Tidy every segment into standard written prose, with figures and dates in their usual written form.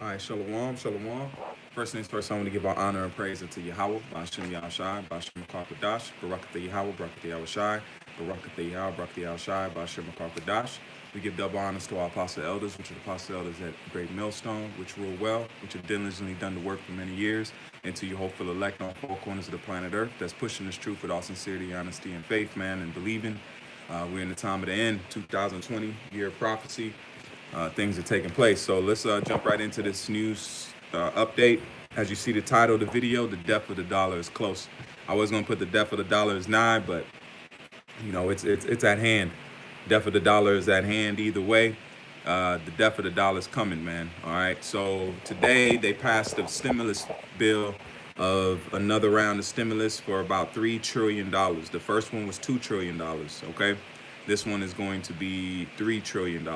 All right, shalom, shalom. First things first, I want to give our honor and praise unto Yahweh, Bashem Yahushai, Bashem Makar Barakatha Yahweh, Barakatha Yahushai, Barakatha Yahweh, Barakatha Yahushai, Bashem Makar. We give double honors to our apostle elders, which are the apostle elders at Great Millstone, which rule well, which have diligently done the work for many years, and to your hopeful elect on four corners of the planet Earth that's pushing this truth with all sincerity, honesty, and faith, man, and believing. We're in the time of the end, 2020, year of prophecy. Things are taking place. So let's jump right into this news update. As you see the title of the video, the death of the dollar is close. I was gonna put the death of the dollar is nigh, but you know it's at hand. Death of the dollar is at hand either way. The death of the dollar is coming, man. All right. So today they passed a stimulus bill of another round of stimulus for about $3 trillion. The first one was $2 trillion. Okay. This one is going to be $3 trillion.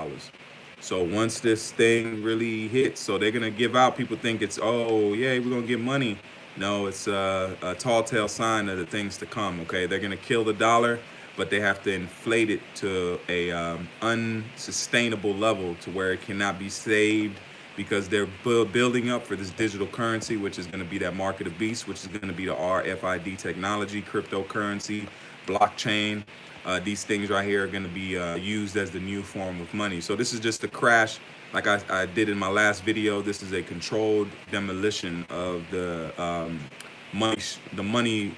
So once this thing really hits, so they're gonna give out. People think it's, oh yeah, we're gonna get money. No, it's a tall tale sign of the things to come. Okay, they're gonna kill the dollar, but they have to inflate it to a unsustainable level to where it cannot be saved, because they're building up for this digital currency, which is going to be that market of beasts, which is going to be the RFID technology, cryptocurrency, blockchain. These things right here are going to be used as the new form of money. So this is just a crash. Like I did in my last video, this is a controlled demolition of the money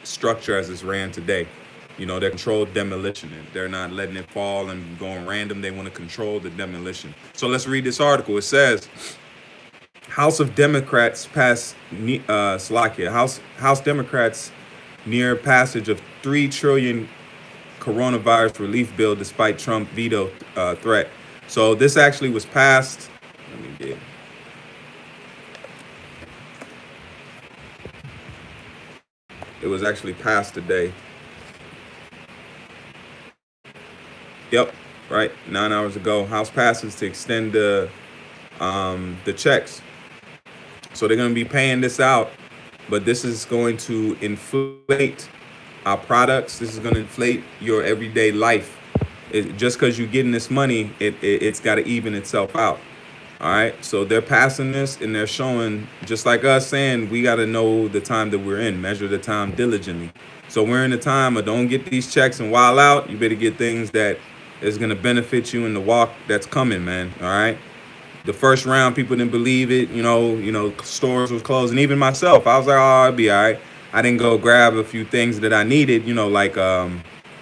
structure as it's ran today. You know, they're controlled demolition. They're not letting it fall and going random. They want to control the demolition. So let's read this article. It says, House of Democrats pass Slovakia. House Democrats near passage of $3 trillion coronavirus relief bill despite Trump veto threat. So this actually was passed. Let me get. It was actually passed today. Yep, right. 9 hours ago, House passes to extend the checks. So they're going to be paying this out, but this is going to inflate our products. This is going to inflate your everyday life. Just because you're getting this money, it's got to even itself out. All right. So they're passing this and they're showing, just like us saying, we got to know the time that we're in, measure the time diligently. So we're in the time of don't get these checks and wild out. You better get things that is going to benefit you in the walk that's coming, man. All right. The first round, people didn't believe it. You know, stores was closed. And even myself, I was like, oh, I'll be all right. I didn't go grab a few things that I needed, you know, like,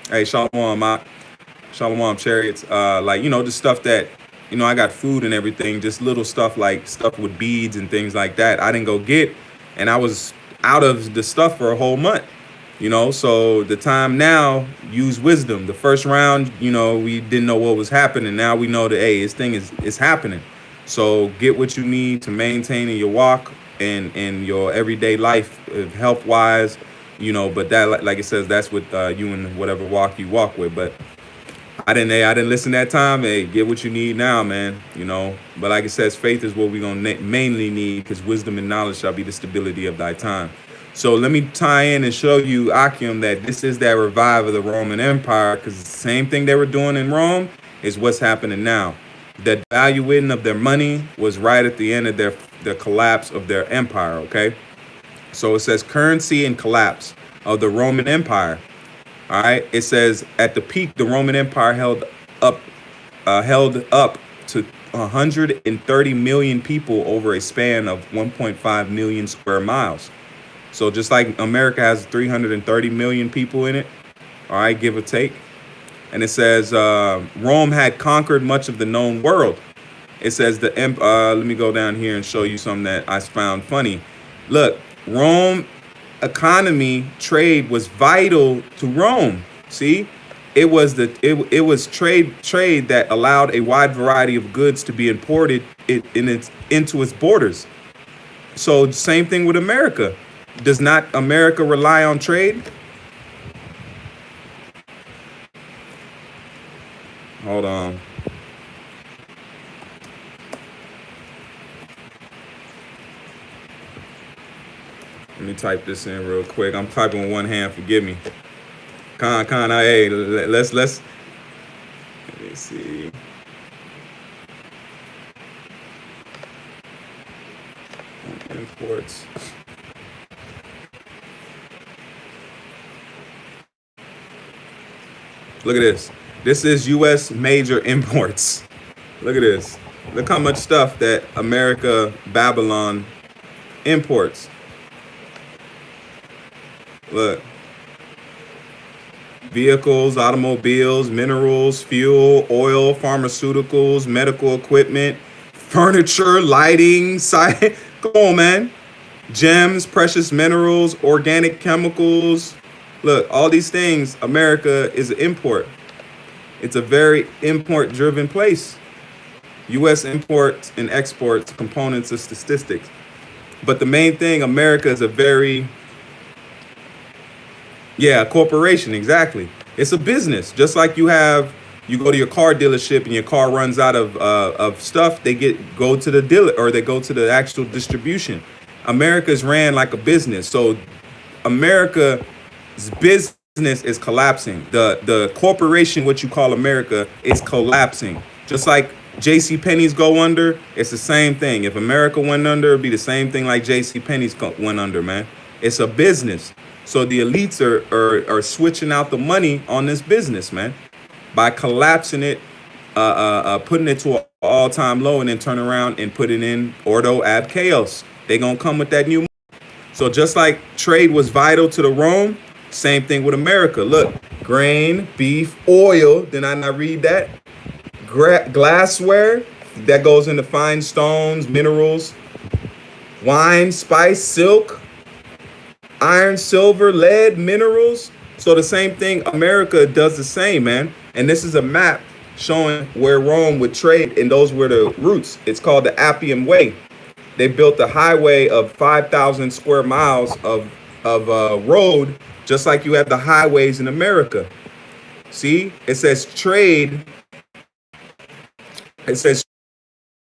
hey, Shalom chariots. Like, you know, the stuff that, you know, I got food and everything, just little stuff like stuff with beads and things like that. I didn't go get, and I was out of the stuff for a whole month. You know, so the time now, use wisdom. The first round, you know, we didn't know what was happening. Now we know that, hey, this thing is happening. So get what you need to maintain in your walk and your everyday life, health wise, you know. But that, like it says, that's with you and whatever walk you walk with. But I didn't listen that time. Hey, get what you need now, man. You know. But like it says, faith is what we're gonna mainly need, because wisdom and knowledge shall be the stability of thy time. So let me tie in and show you, Akim, that this is that revival of the Roman Empire, because the same thing they were doing in Rome is what's happening now. The devaluing of their money was right at the end of the collapse of their empire, okay? So it says currency and collapse of the Roman Empire, all right? It says at the peak, the Roman Empire held up to 130 million people over a span of 1.5 million square miles. So just like America has 330 million people in it, all right, give or take. And it says Rome had conquered much of the known world. It says let me go down here and show you something that I found funny. Look, Rome economy, trade was vital to Rome. See, it was trade that allowed a wide variety of goods to be imported into its borders. So same thing with America. Does not America rely on trade? Hold on. Let me type this in real quick. I'm typing with one hand. Forgive me. Hey, let's. Let me see. Imports. Look at this. This is U.S. major imports. Look at this. Look how much stuff that America, Babylon imports. Look. Vehicles, automobiles, minerals, fuel, oil, pharmaceuticals, medical equipment, furniture, lighting, come on, man. Gems, precious minerals, organic chemicals. Look, all these things, America is an import. It's a very import-driven place. U.S. imports and exports components of statistics. But the main thing, America is a very, corporation, exactly. It's a business. Just like you go to your car dealership and your car runs out of stuff, they go to the dealer or they go to the actual distribution. America's ran like a business. So America's business is collapsing. The corporation, what you call America, is collapsing. Just like J.C. Penney's go under, it's the same thing. If America went under, it'd be the same thing like J.C. Penney's went under, man. It's a business. So the elites are switching out the money on this business, man, by collapsing it, putting it to an all-time low, and then turn around and put it in ordo ab chaos. They gonna come with that new money. So just like trade was vital to the Rome, same thing with America. Look, grain, beef, oil. Did I not read that? Glassware, that goes into fine stones, minerals, wine, spice, silk, iron, silver, lead, minerals. So the same thing, America does the same, man. And this is a map showing where Rome would trade, and those were the routes. It's called the Appian Way. They built a highway of 5,000 square miles of road, just like you have the highways in America. See, it says trade. It says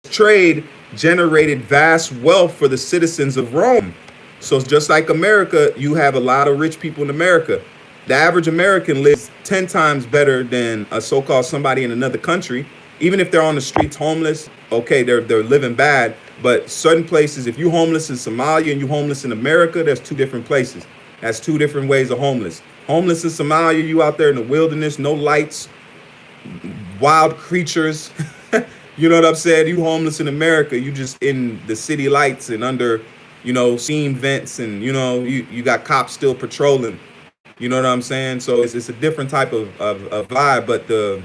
trade generated vast wealth for the citizens of Rome. So just like America, you have a lot of rich people in America. The average American lives 10 times better than a so-called somebody in another country. Even if they're on the streets homeless, okay, they're living bad. But certain places, if you're homeless in Somalia and you're homeless in America, there's two different places. That's two different ways of homeless. Homeless in Somalia, you out there in the wilderness, no lights, wild creatures. You know what I'm saying? You homeless in America, you just in the city lights and under, steam vents, and, you got cops still patrolling. You know what I'm saying? So it's a different type of vibe, but the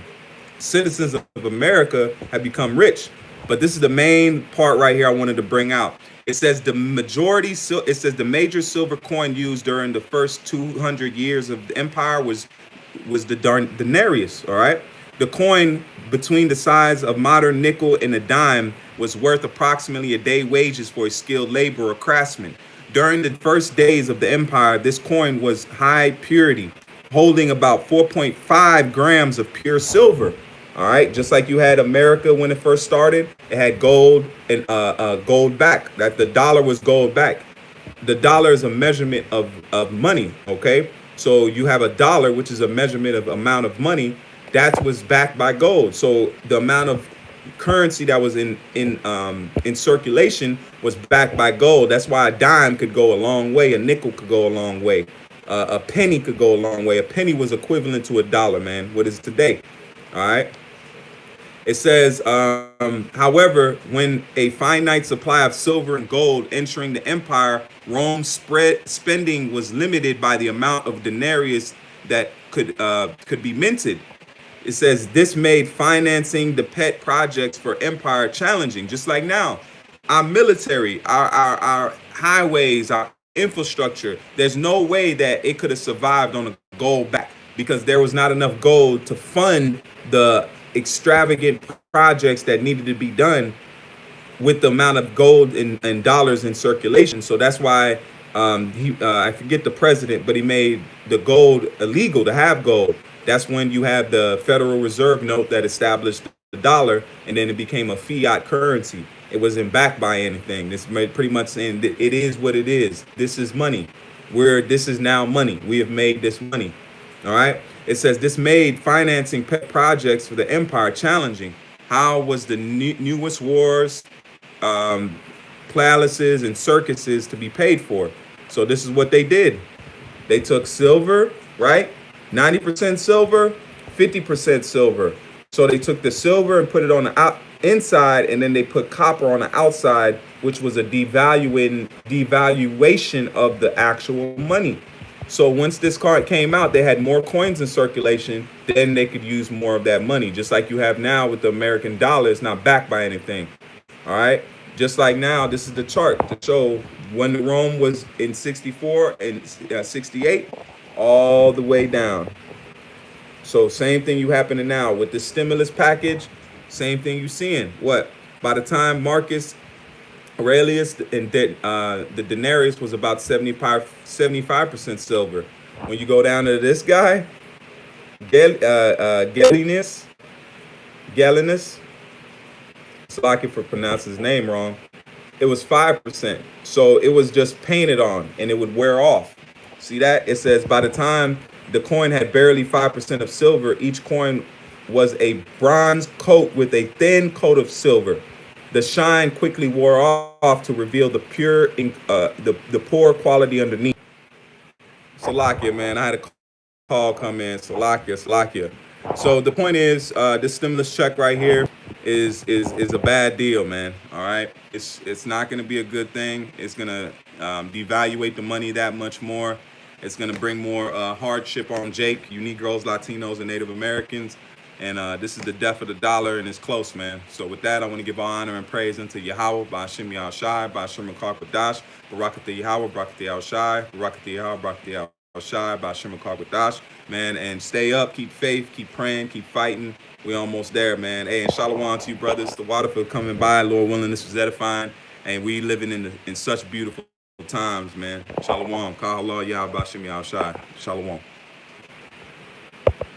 citizens of America have become rich. But this is the main part right here I wanted to bring out. It says the major silver coin used during the first 200 years of the empire was the denarius, all right? The coin between the size of modern nickel and a dime was worth approximately a day wages for a skilled laborer or craftsman. During the first days of the empire, this coin was high purity, holding about 4.5 grams of pure silver. All right, just like you had America when it first started, it had gold and gold back. That the dollar was gold back. The dollar is a measurement of money. Okay, so you have a dollar, which is a measurement of amount of money. That was backed by gold. So the amount of currency that was in circulation was backed by gold. That's why a dime could go a long way. A nickel could go a long way. A penny could go a long way. A penny was equivalent to a dollar, man. What is today? All right. It says, however, when a finite supply of silver and gold entering the empire, Rome's spending was limited by the amount of denarius that could be minted. It says this made financing the pet projects for empire challenging. Just like now, our military, our highways, our infrastructure, there's no way that it could have survived on a gold back, because there was not enough gold to fund the extravagant projects that needed to be done with the amount of gold and dollars in circulation. So that's why I forget the president, but he made the gold illegal to have gold. That's when you have the Federal Reserve note that established the dollar, and then it became a fiat currency. It wasn't backed by anything. This made pretty much saying that it is what it is. This is money. This is now money. We have made this money. All right. It says this made financing pet projects for the empire challenging. How was the newest wars palaces and circuses to be paid for. So this is what they did. They took silver, right? 90% silver, 50% silver. So they took the silver and put it on the inside, and then they put copper on the outside, which was a devaluation of the actual money. So once this card came out, they had more coins in circulation, then they could use more of that money. Just like you have now with the American dollar, it's not backed by anything. All right. Just like now, this is the chart to show when Rome was in 64 and 68, all the way down. So same thing you happening now with the stimulus package. Same thing you seeing. What? By the time Marcus Aurelius and the denarius was about 75% silver. When you go down to this guy, Gallienus, Slaki for pronouncing his name wrong, it was 5%. So it was just painted on and it would wear off. See that? It says by the time the coin had barely 5% of silver, each coin was a bronze coat with a thin coat of silver. The shine quickly wore off to reveal the pure, the poor quality underneath. Salakia, man, I had a call come in. Salakia. So the point is, this stimulus check right here is a bad deal, man. All right, it's not going to be a good thing. It's going to devaluate the money that much more. It's going to bring more hardship on Jake, you Negroes, Latinos, and Native Americans. And this is the death of the dollar, and it's close, man. So with that, I want to give all honor and praise unto Yahweh, Ba'ashem Yahushai, Ba'ashem Makar Barakat Yahweh, Barakat Yahushai, Barakat Yahweh, Barakat Yahushai, Ba'ashem Makar man. And stay up, keep faith, keep praying, keep fighting. We almost there, man. Hey, and shalom to you, brothers. The Waterfield coming by, Lord willing, this was edifying, and we living in such beautiful times, man. Shalom. Kahallah Yah, Ba'ashem Yahushai. Shalom.